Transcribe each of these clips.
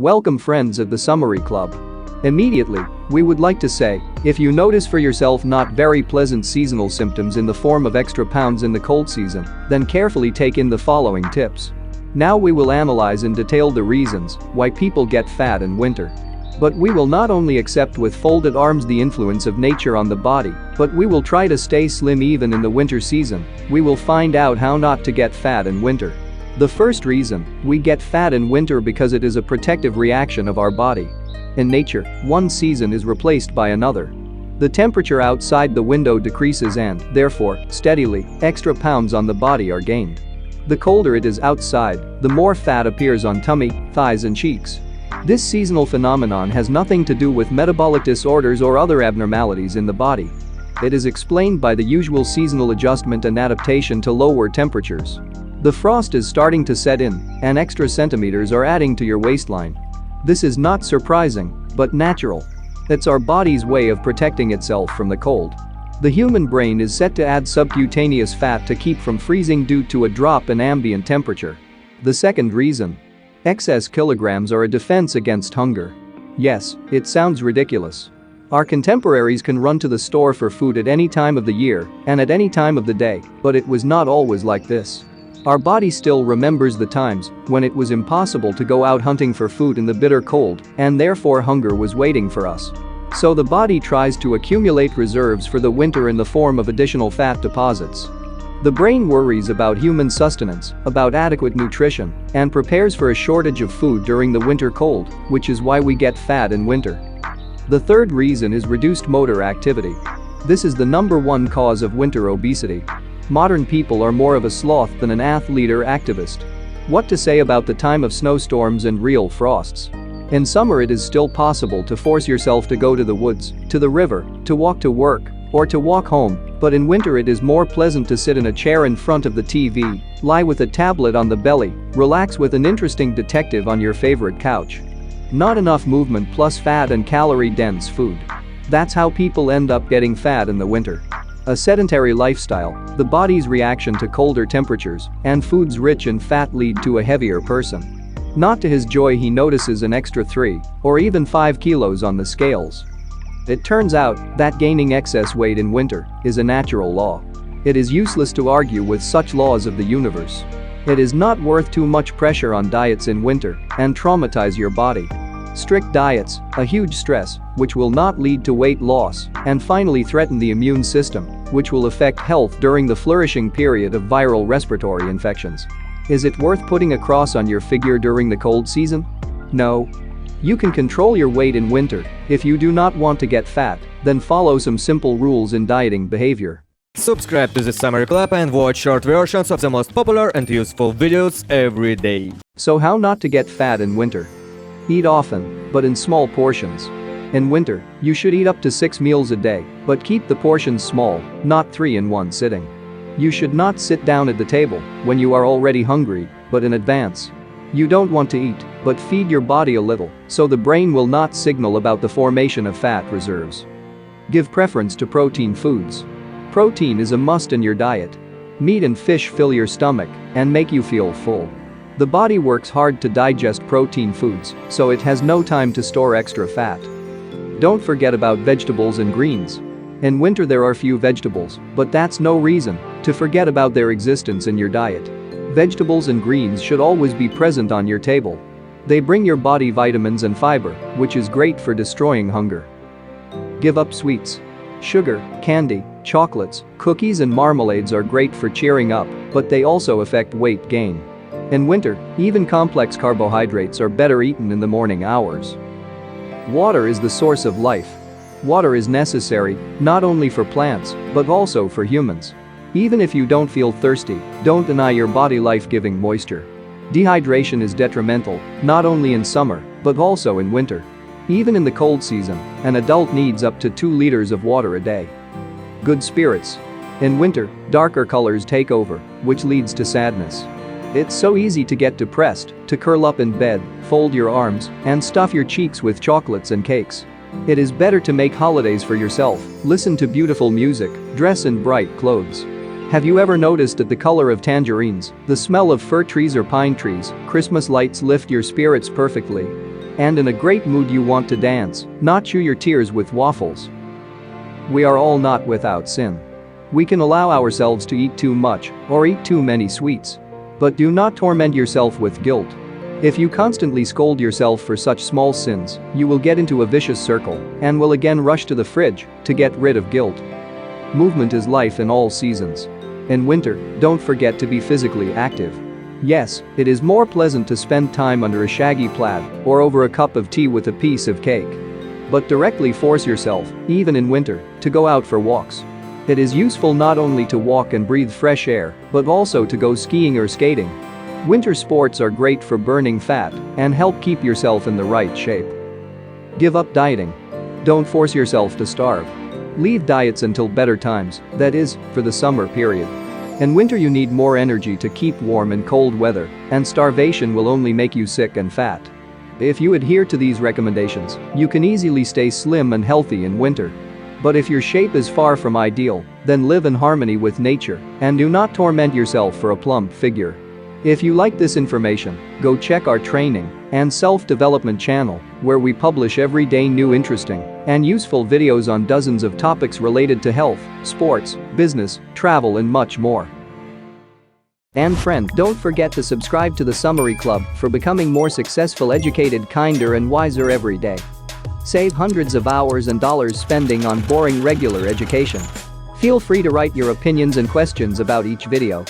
Welcome friends of the Summary Club. Immediately, we would like to say, if you notice for yourself not very pleasant seasonal symptoms in the form of extra pounds in the cold season, then carefully take in the following tips. Now we will analyze in detail the reasons why people get fat in winter. But we will not only accept with folded arms the influence of nature on the body, but we will try to stay slim even in the winter season. We will find out how not to get fat in winter. The first reason, we get fat in winter because it is a protective reaction of our body. In nature, one season is replaced by another. The temperature outside the window decreases and, therefore, steadily, extra pounds on the body are gained. The colder it is outside, the more fat appears on tummy, thighs and cheeks. This seasonal phenomenon has nothing to do with metabolic disorders or other abnormalities in the body. It is explained by the usual seasonal adjustment and adaptation to lower temperatures. The frost is starting to set in, and extra centimeters are adding to your waistline. This is not surprising, but natural. It's our body's way of protecting itself from the cold. The human brain is set to add subcutaneous fat to keep from freezing due to a drop in ambient temperature. The second reason. Excess kilograms are a defense against hunger. Yes, it sounds ridiculous. Our contemporaries can run to the store for food at any time of the year and at any time of the day, but it was not always like this. Our body still remembers the times when it was impossible to go out hunting for food in the bitter cold, and therefore hunger was waiting for us. So the body tries to accumulate reserves for the winter in the form of additional fat deposits. The brain worries about human sustenance, about adequate nutrition, and prepares for a shortage of food during the winter cold, which is why we get fat in winter. The third reason is reduced motor activity. This is the #1 cause of winter obesity. Modern people are more of a sloth than an athlete or activist. What to say about the time of snowstorms and real frosts? In summer it is still possible to force yourself to go to the woods, to the river, to walk to work, or to walk home, but in winter it is more pleasant to sit in a chair in front of the TV, lie with a tablet on the belly, relax with an interesting detective on your favorite couch. Not enough movement plus fat and calorie-dense food. That's how people end up getting fat in the winter. A sedentary lifestyle, the body's reaction to colder temperatures, and foods rich in fat lead to a heavier person. Not to his joy he notices an extra 3 or even 5 kilos on the scales. It turns out that gaining excess weight in winter is a natural law. It is useless to argue with such laws of the universe. It is not worth too much pressure on diets in winter and traumatize your body. Strict diets, a huge stress, which will not lead to weight loss, and finally threaten the immune system, which will affect health during the flourishing period of viral respiratory infections. Is it worth putting a cross on your figure during the cold season? No. You can control your weight in winter. If you do not want to get fat, then follow some simple rules in dieting behavior. Subscribe to the Summary Club and watch short versions of the most popular and useful videos every day. So how not to get fat in winter? Eat often, but in small portions. In winter, you should eat up to 6 meals a day, but keep the portions small, not 3 in one sitting. You should not sit down at the table when you are already hungry, but in advance. You don't want to eat, but feed your body a little, so the brain will not signal about the formation of fat reserves. Give preference to protein foods. Protein is a must in your diet. Meat and fish fill your stomach and make you feel full. The body works hard to digest protein foods, so it has no time to store extra fat. Don't forget about vegetables and greens. In winter there are few vegetables, but that's no reason to forget about their existence in your diet. Vegetables and greens should always be present on your table. They bring your body vitamins and fiber, which is great for destroying hunger. Give up sweets. Sugar, candy, chocolates, cookies and marmalades are great for cheering up, but they also affect weight gain. In winter, even complex carbohydrates are better eaten in the morning hours. Water is the source of life. Water is necessary, not only for plants, but also for humans. Even if you don't feel thirsty, don't deny your body life-giving moisture. Dehydration is detrimental, not only in summer, but also in winter. Even in the cold season, an adult needs up to 2 liters of water a day. Good spirits. In winter, darker colors take over, which leads to sadness. It's so easy to get depressed, to curl up in bed, fold your arms, and stuff your cheeks with chocolates and cakes. It is better to make holidays for yourself, listen to beautiful music, dress in bright clothes. Have you ever noticed that the color of tangerines, the smell of fir trees or pine trees, Christmas lights lift your spirits perfectly? And in a great mood you want to dance, not chew your tears with waffles. We are all not without sin. We can allow ourselves to eat too much or eat too many sweets. But do not torment yourself with guilt. If you constantly scold yourself for such small sins, you will get into a vicious circle and will again rush to the fridge to get rid of guilt. Movement is life in all seasons. In winter, don't forget to be physically active. Yes, it is more pleasant to spend time under a shaggy plaid or over a cup of tea with a piece of cake. But directly force yourself, even in winter, to go out for walks. It is useful not only to walk and breathe fresh air, but also to go skiing or skating. Winter sports are great for burning fat and help keep yourself in the right shape. Give up dieting. Don't force yourself to starve. Leave diets until better times, that is, for the summer period. In winter you need more energy to keep warm in cold weather, and starvation will only make you sick and fat. If you adhere to these recommendations, you can easily stay slim and healthy in winter. But if your shape is far from ideal, then live in harmony with nature and do not torment yourself for a plump figure. If you like this information, go check our training and self-development channel, where we publish every day new interesting and useful videos on dozens of topics related to health, sports, business, travel and much more. And friend, don't forget to subscribe to the Summary Club for becoming more successful, educated, kinder and wiser every day. Save hundreds of hours and dollars spending on boring regular education. Feel free to write your opinions and questions about each video.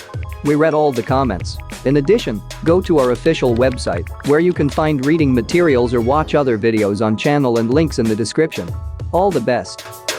We read all the comments. In addition, go to our official website, where you can find reading materials or watch other videos on channel and links in the description. All the best.